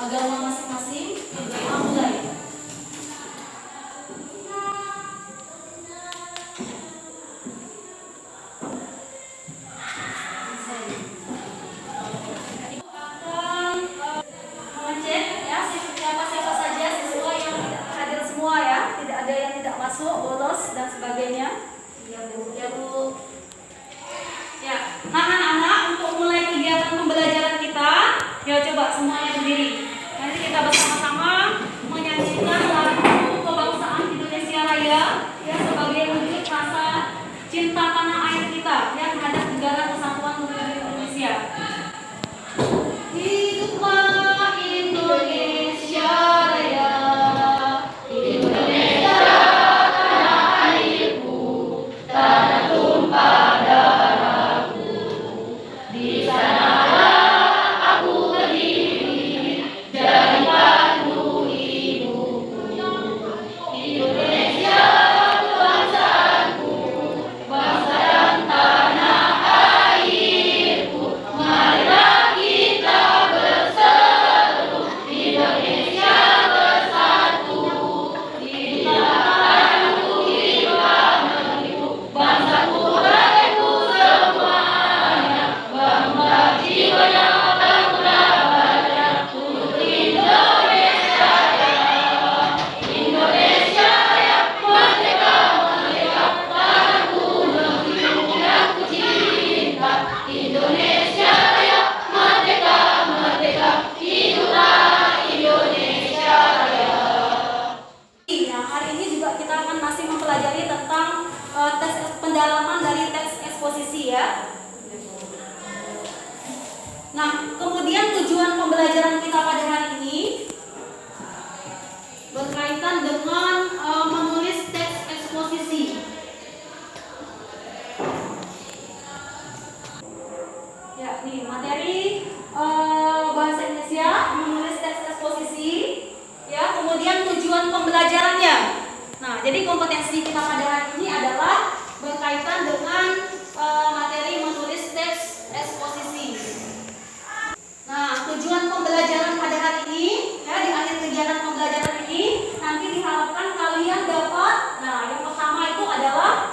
agama masing-masing. Mulai. Bolos dan sebagainya. Ya Bu. Ya, nah anak-anak, untuk mulai kegiatan pembelajaran kita, ya coba semuanya berdiri. Nanti kita bersama-sama menyanyikan lagu kebangsaan Indonesia Raya, ya sebagai wujud rasa cinta tanah air kita, ya terhadap negara kesatuan Republik Indonesia. Hiduplah Indonesia Raya. Pendalaman dari teks eksposisi ya. Nah, kemudian tujuan pembelajaran kita pada hari ini berkaitan dengan menulis teks eksposisi. Ya, nih materi bahasa Indonesia menulis teks eksposisi. Ya, kemudian tujuan pembelajarannya. Nah, jadi kompetensi kita pada hari ini adalah berkaitan dengan materi menulis teks eksposisi. Nah, tujuan pembelajaran pada hari ini, ya di akhir kegiatan pembelajaran ini, nanti diharapkan kalian dapat, nah yang pertama itu adalah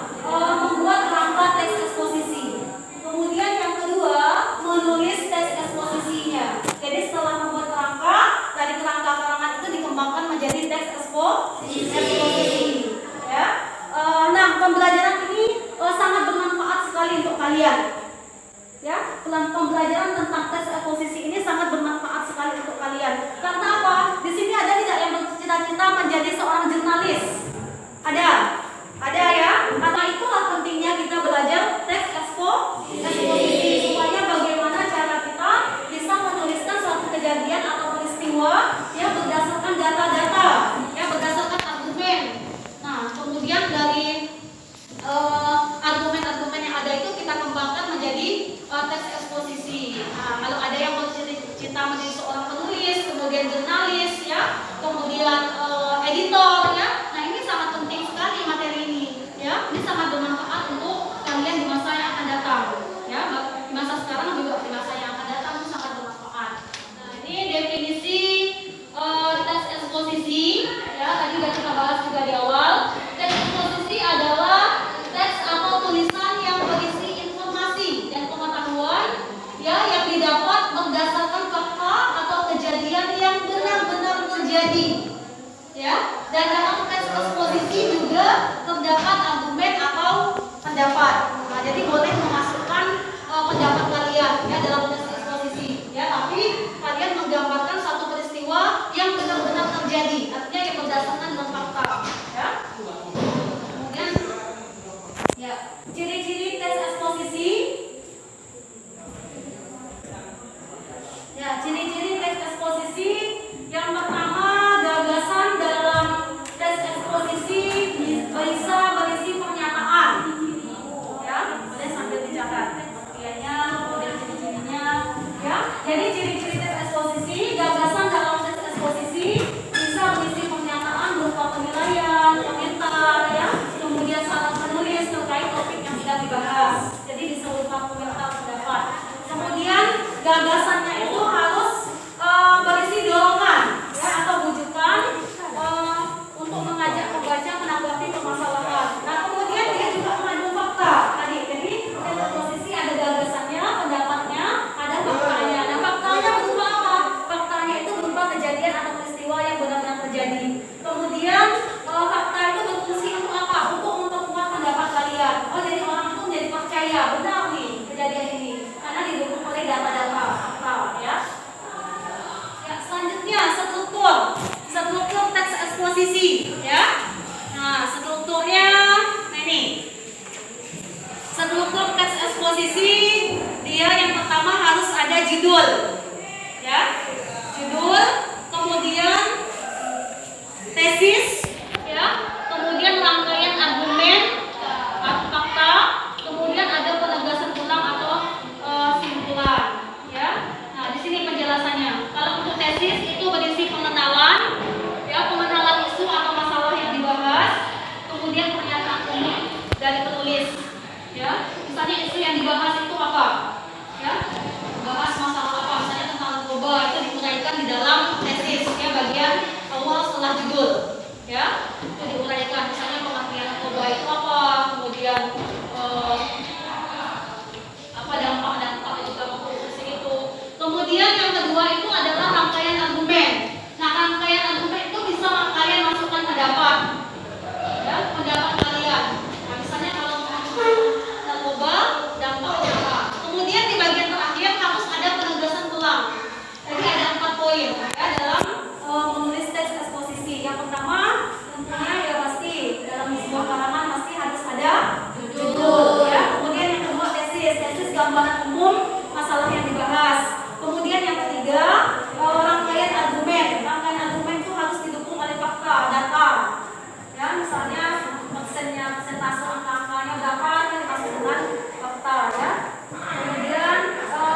membuat kerangka teks eksposisi. Kemudian yang kedua, menulis teks eksposisinya. Jadi setelah membuat kerangka, dari kerangka-kerangka itu dikembangkan menjadi teks eksposisi. Ya. Nah, pembelajaran ini sangat bermanfaat sekali untuk kalian. Ya, pembelajaran tentang teks eksposisi ini sangat bermanfaat sekali untuk kalian. Karena apa? Di sini ada tidak yang bercita-cita menjadi seorang jurnalis? Ada ya. Karena itulah pentingnya kita belajar teks eksposisi supaya bagaimana cara kita bisa menuliskan suatu kejadian atau peristiwa yang berdasarkan data-data, yang berdasarkan argumen. Nah, kemudian dari argumen-argumen yang ada itu kita kembangkan menjadi teks eksposisi. Nah, kalau ada yang bercita menjadi seorang penulis, kemudian jurnalis, ya, kemudian editor, ya. Nah, ini sangat penting sekali materi ini, ya. Ini sangat bermanfaat untuk kalian di masa yang akan datang, ya. Di masa sekarang juga di masa yang akan datang itu sangat bermanfaat. Nah, ini definisi teks eksposisi, ya. Tadi sudah kita bahas juga di awal. Teks eksposisi adalah teks atau tulisan yang berisi informasi dan pengetahuan, ya, yang didapat berdasarkan fakta atau kejadian yang benar-benar terjadi, ya. Dan dalam teks eksposisi juga terdapat argumen atau pendapat. Nah, jadi boleh memasukkan pendapat kalian, ya, dalam teks eksposisi, ya. Tapi kalian menggambarkan satu peristiwa yang benar-benar terjadi, artinya yang berdasarkan dengan fakta, ya. Kemudian, ya, ciri-ciri teks eksposisi. Ya, ciri-ciri teks eksposisi yang pertama, gagasan dalam struktur teks eksposisi, ya. Nah, strukturnya, ini. Struktur teks eksposisi, dia yang pertama harus ada judul, ya. Judul, kemudian tesis, ya. Kemudian rangkaian argumen, fakta, kemudian ada penegasan ulang atau simpulan, ya. Nah, di sini penjelasannya. Kalau untuk tesis itu berisi pengenalan, ya, pengenalan isu atau masalah yang dibahas, kemudian pernyataan umum dari penulis, ya. Misalnya isu yang dibahas itu apa, ya, bahas masalah apa, misalnya tentang narkoba, itu diuraikan di dalam tesis, ya, bagian awal setelah judul, ya, itu diuraikan, misalnya pengertian narkoba itu apa, kemudian apa dampak itu dampak korupsi itu. Kemudian yang kedua itu adalah rangkaian argumen. Nah, rangkaian argumen itu bisa kalian masukkan pendapat, ya, pendapat kalian. Nah, misalnya kalau narkoba dampaknya apa. Kemudian di bagian terakhir harus ada penegasan ulang. Jadi ada 4 poin, ya, dalam menulis teks eksposisi. Yang pertama tentunya ya pasti dalam sebuah karangan pasti harus ada judul, ya. Kemudian yang kedua tesis gambaran umum masalah yang dibahas. Kemudian yang ketiga rangkaian argumen. Rangkaian argumen itu harus didukung oleh fakta, data, ya, misalnya persentase angka-angkanya berapa, itu dimasuk dengan fakta, ya. Kemudian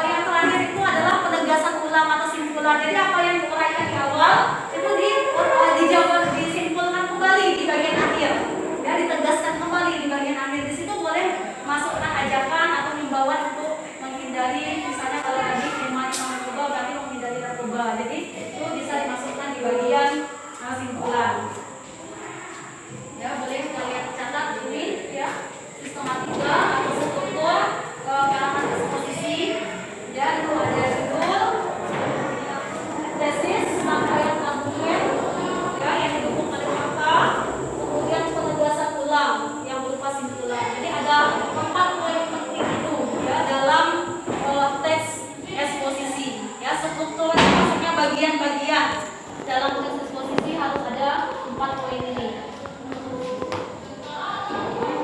yang terakhir itu adalah penegasan ulang atau simpulan. Jadi apa yang diuraikan di awal itu disimpulkan kembali di bagian akhir, ya, ditegaskan kembali di bagian akhir. Di situ boleh masukkan ajakan atau himbauan untuk menghindari, misalnya kalau tadi temanya narkoba berarti menghindari narkoba. Jadi itu bisa dimasukkan di bagian simpulan. Ya, boleh kalian catat ini, ya, sistematika atau struktur karangan eksposisi. Ya, itu ada judul, tesis, rangkaian argumen, ya, yang didukung oleh fakta, kemudian penegasan ulang yang berupa simpulan. Jadi ada 4 poin penting itu, ya, dalam teks eksposisi, ya. Struktur maksudnya bagian-bagian dalam teks eksposisi harus ada 4 poin ini.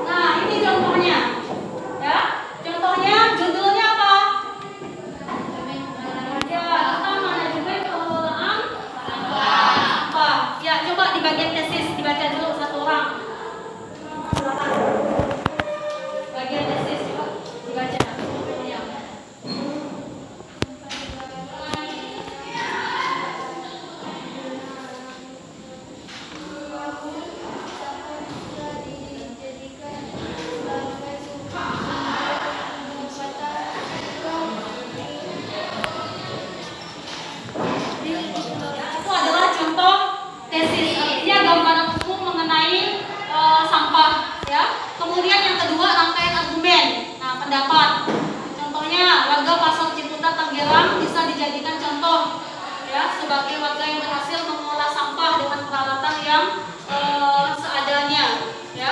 Nah, ini contohnya, ya. Contohnya judulnya apa? Ya, tentang manajemen pengelolaan sampah. Ya, coba di bagian tesis dibaca dulu satu orang. Silakan. Bagian tesis coba dibaca. Ya. Itu adalah contoh tesis, artinya gambaran umum mengenai sampah, ya. Kemudian yang kedua rangkaian argumen. Nah, pendapat. Contohnya warga Pasar Ciputat Tanggerang bisa dijadikan contoh, ya, sebagai warga yang berhasil mengolah sampah dengan peralatan yang seadanya, ya.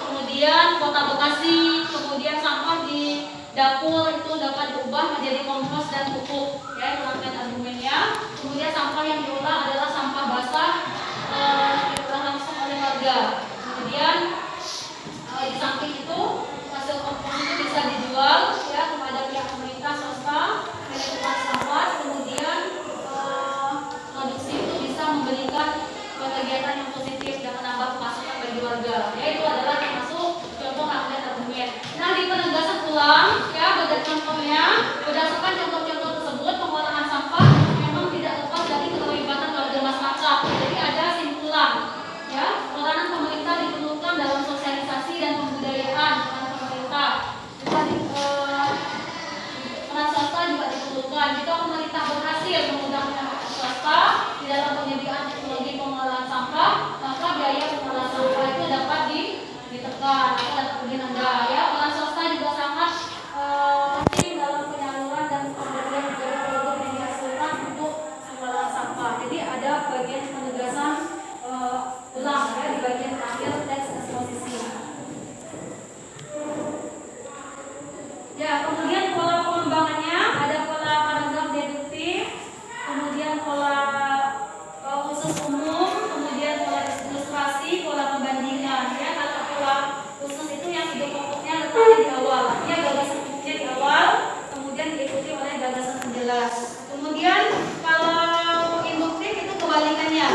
Kemudian Kota Bekasi, kemudian sampah di dapur itu dapat diubah menjadi kompos dan pupuk, ya, itu rangkaian argumennya. Kemudian sampah yang diolah adalah sampah basah diolah langsung oleh warga. Kemudian di samping itu hasil kompos itu bisa dijual, ya, kepada pihak pemerintah, swasta, manajemen sampah. Kemudian produksi itu bisa memberikan kegiatan yang positif dan menambah pemasukan bagi warga. Ya, itu adalah termasuk contoh rangkaian argumen. Nah, di penegasan ulang, ya, berdasarkan contoh-contoh tersebut, pengolahan sampah memang tidak lepas dari keterlibatan warga masyarakat. Jadi ada simpulan, ya, peranan pemerintah diperlukan dalam sosialisasi dan pembudayaan peran pemerintah. Peran swasta juga diperlukan. Jika pemerintah berhasil memudahkan swasta di dalam penyediaan teknologi pengolahan sampah, maka biaya pengolahan sampah itu dapat ditekan atau dapat lebih rendah, ya. Peran swasta juga sangat penting dalam penyaluran dan pemberian produk yang dihasilkan untuk pengolahan sampah. Jadi ada bagian penegasan ulang, ya, di bagian terakhir teks eksposisi. Ya, kemudian pola pengembangannya ada pola paragraf deduktif, kemudian pola khusus umum, kemudian pola ilustrasi, pola pembandingan. Ya, kata pola khusus itu yang ide pokoknya letaknya di awal, ya gagasan kuncinya di awal, kemudian diikuti oleh gagasan penjelas. Kemudian kalau induktif itu kebalikannya,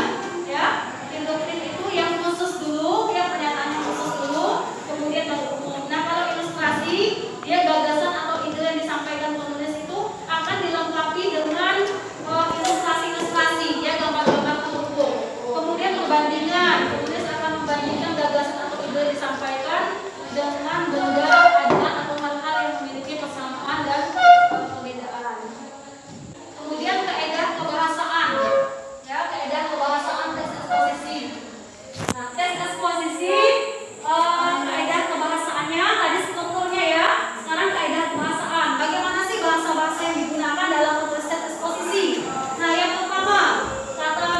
ya. Induktif itu yang khusus dulu, ya pernyataannya khusus dulu, kemudian baru umum. Nah, kalau ilustrasi, dia gagasan atau ide yang disampaikan penulis itu akan dilengkapi dengan ilustrasi-ilustrasi, ya gambar-gambar terhubung. Kemudian perbandingan, penulis akan membandingkan gagasan atau ide yang disampaikan dengan benda, aduan atau hal-hal yang memiliki persamaan dan perbedaan. Kemudian kaedah kebahasaan, ya kaedah kebahasaan tes eksposisi. Nah, tes eksposisi kaedah kebahasaannya tadi strukturnya ya. Sekarang kaedah kebahasaan. Bagaimana sih bahasa-bahasa yang digunakan dalam menulis tes eksposisi? Nah, yang pertama,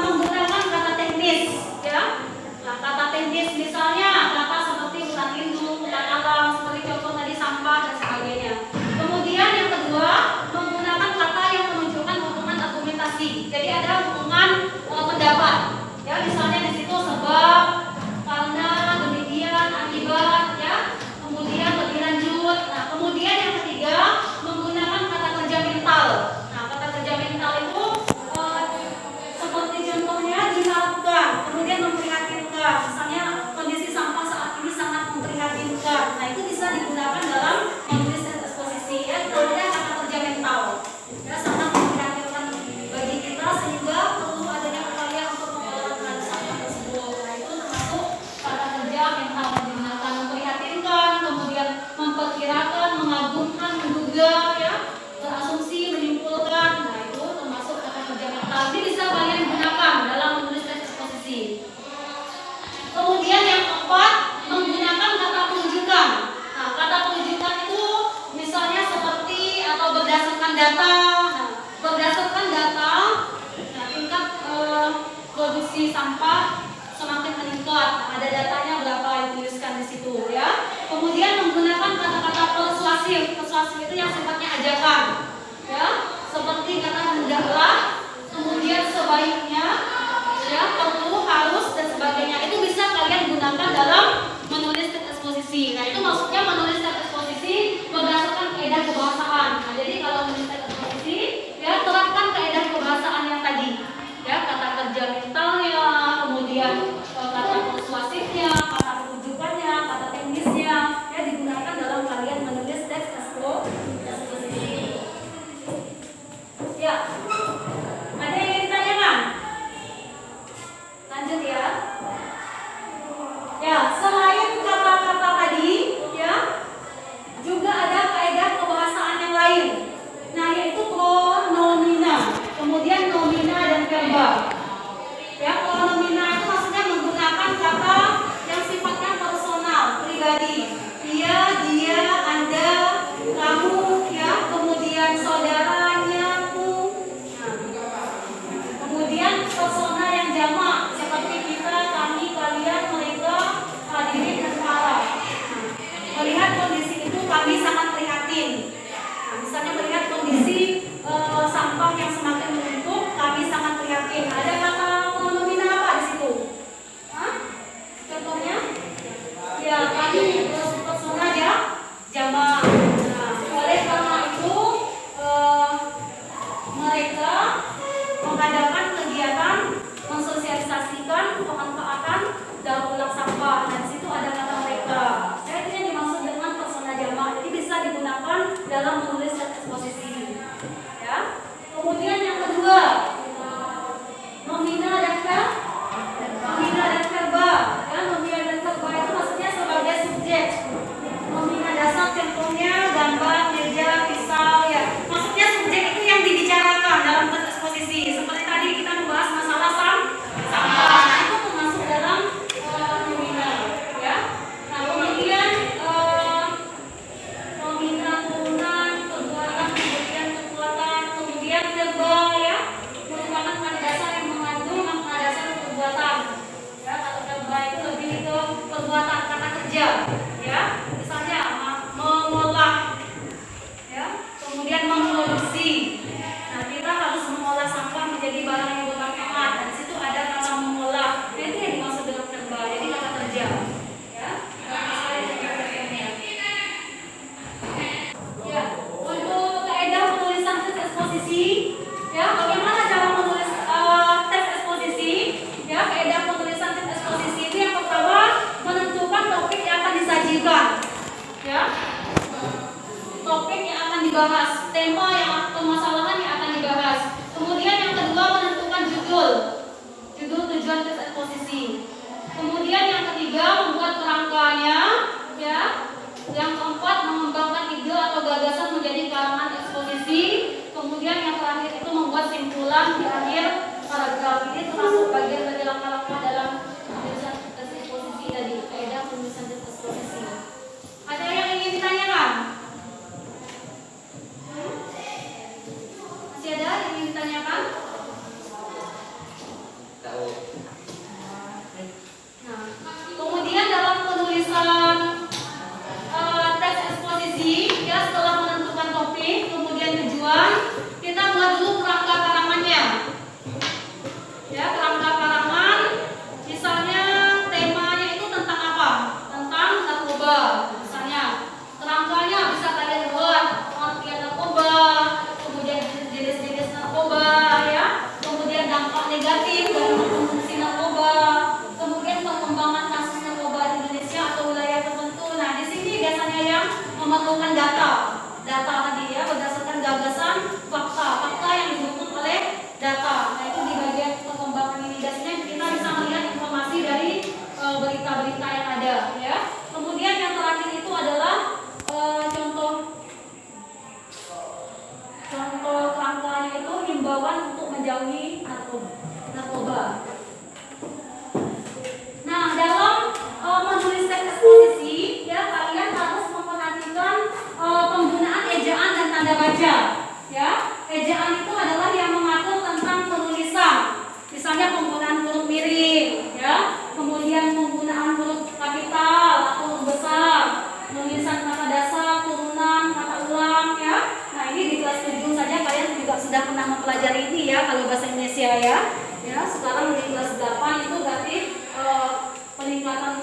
menggunakan kata teknis, ya. Nah, kata teknis misalnya kata seperti hutan lindung, hutan alam, seperti contoh tadi sampah dan sebagainya. Kemudian yang kedua, menggunakan kata yang menunjukkan hubungan argumentasi. Jadi ada hubungan pendapat. Ya, misalnya di situ sebab, karena, demikian, akibat, ya. Kemudian lebih lanjut. Nah, kemudian yang ketiga, menggunakan kata kerja mental. Nah, kata kerja mental itu seperti contohnya diharapkan, kemudian memprihatinkan. Misalnya kondisi sampah saat ini sangat memprihatinkan. Nah, itu bisa digunakan dalam menulis tes eksposisi, ya. Namanya kata kerja mental. Ya, sangat memprihatinkan bagi kita sehingga perlu adanya upaya untuk mengelola terhadap sampah tersebut. Nah, itu termasuk kata kerja mental yang digunakan, memprihatinkan, kemudian memperkirakan, mengagumkan, menduga, ya, berasumsi, menyimpulkan. Nah, itu termasuk kata kerja mental. Ini bisa kalian gunakan dalam menulis tes eksposisi. Kemudian yang keempat, menggunakan kata penunjukan. Nah, kata penunjukan itu misalnya seperti atau berdasarkan data. Nah, berdasarkan data, nah, tingkat produksi sampah semakin meningkat. Nah, ada datanya berapa dituliskan di situ, ya. Kemudian menggunakan kata-kata persuasif. Persuasif itu yang sifatnya ajakan, ya. Seperti kata hendaklah, kemudian sebaiknya, ya, perlu, harus dan sebagainya. Itu bisa kalian gunakan dalam menulis tes eksposisi. Nah, itu maksudnya menulis tes eksposisi berdasarkan kaedah kebahasaan. Nah, jadi kalau menulis tes eksposisi, ya terapkan kaedah kebahasaan yang tadi, ya, kata kerja mentalnya, kemudian kata persuasifnya, kata penunjukannya, kata teknisnya, ya digunakan dalam kalian menulis tes eksposisi. Ya, ada yang ditanyakan? eksposisi. Kemudian yang ketiga, membuat kerangkanya, ya. Yang keempat, mengembangkan ide atau gagasan menjadi karangan eksposisi. Kemudian yang terakhir itu membuat simpulan di akhir paragraf. Ini termasuk bagian dari langkah-langkah dalam penulisan teks eksposisi tadi, kaidah penulisan teks eksposisi. Ada yang ingin ditanyakan? Masih ada yang ingin ditanyakan? Nah, kemudian dalam penulisan teks eksposisi, ya, setelah menentukan topik, kemudian tujuan, kita buat dulu kerangka karangannya. Ya, kerangka karangan, misalnya temanya itu tentang apa? Tentang narkoba. Misalnya, kerangkanya bisa kalian buat pengertian narkoba, kemudian jenis-jenis narkoba, ya, kemudian dampak negatif dari konsumsi narkoba, kemudian perkembangan kasus narkoba di Indonesia atau wilayah tertentu. Nah, di sini biasanya yang memerlukan data tadi, ya, berdasarkan gagasan, fakta yang didukung oleh data. Nah, itu di bagian perkembangan ini biasanya kita bisa melihat informasi dari berita-berita yang ada, ya. Kemudian yang terakhir itu adalah contoh kerangkanya itu himbauan untuk menjauhi narkoba. Nah, dalam menulis teks eksposisi, ya, kalian harus memperhatikan penggunaan ejaan dan tanda baca. Ya, ejaan itu adalah yang mengatur tentang penulisan. Misalnya penggunaan huruf miring, ya, kemudian penggunaan huruf kapital atau huruf besar, penulisan kata dasar, turunan, kata ulang, ya. Nah, ini di kelas 7 saja kalian juga sudah pernah mempelajari ini, ya, kalau bahasa Indonesia, ya. Ya, sekarang di kelas 8 itu berarti peningkatan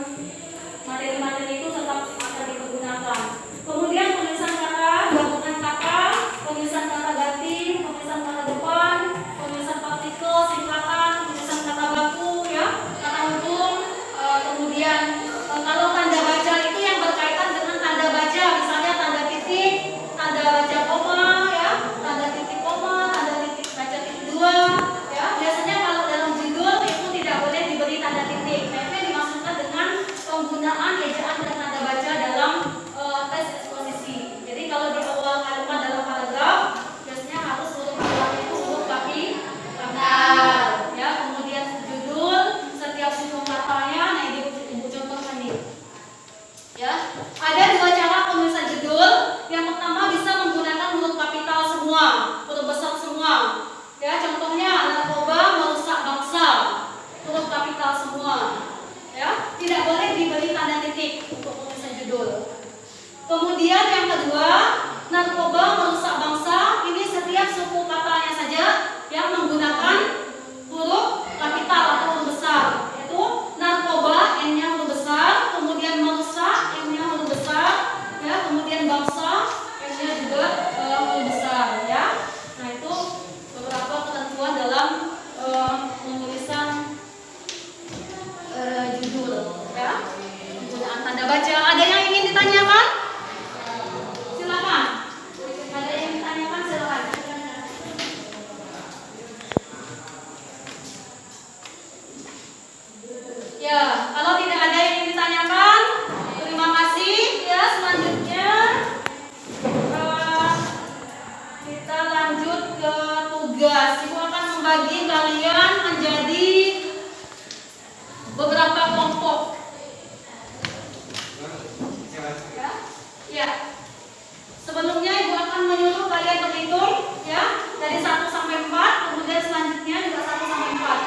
materi-materi itu tetap akan dipergunakan. Kemudian penulisan kata, gabungan kata, penulisan kata ganti, penulisan kata depan, penulisan partikel, singkatan, penulisan kata baku, ya, kata hubung. Kemudian kalau tanda baca itu yang berkaitan dengan tanda baca, misalnya tanda titik, tanda baca koma, ya, tanda titik koma, tanda titik baca titik 2, ya. Biasanya kalau dalam judul itu tidak boleh diberi tanda titik. Nah, itu dimaksudkan dengan penggunaan ejaan dan tanda baca dalam teks eksposisi. Jadi kalau di awal kalimat dalam paragraf biasanya harus huruf awal itu huruf kapital, ya. Kemudian judul setiap suku katanya. Nah, ini ibu contohkan nih, ya. Ada dua cara penulisan judul. Yang pertama bisa menggunakan huruf kapital semua, huruf besar semua, ya. Contohnya narkoba merusak bangsa, huruf kapital semua, ya. Tidak boleh diberi tanda titik untuk penulisan judul. Kemudian yang kedua, narkoba merusak bangsa, ini setiap suku katanya saja yang menggunakan huruf kapital atau huruf besar. Yaitu narkoba, N-nya huruf besar, kemudian merusak, M-nya huruf besar, ya, kemudian bangsa, M-nya juga huruf besar, ya. Nah, itu beberapa ketentuan dalam penulisan judul, ya. Penggunaan tanda baca. Ada yang ingin ditanyakan? Silakan. Ada yang ditanyakan, silakan. Ya, kalau tidak ada yang ingin ditanyakan, terima kasih, ya. Selanjutnya kita lanjut ke tugas. Ibu akan membagi kalian menjadi beberapa kelompok. Ya. Sebelumnya ibu akan menyuruh kalian berhitung, ya, dari 1 sampai 4, kemudian selanjutnya juga 1 sampai 4.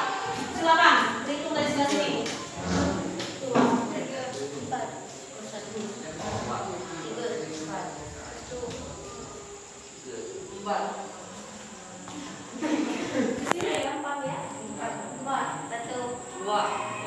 Silakan berhitung dari sebelah sini. 2, 3, 4, 1, 2, 3, 4, 4. Di sini ya, 4 ya. 4, 1, 2.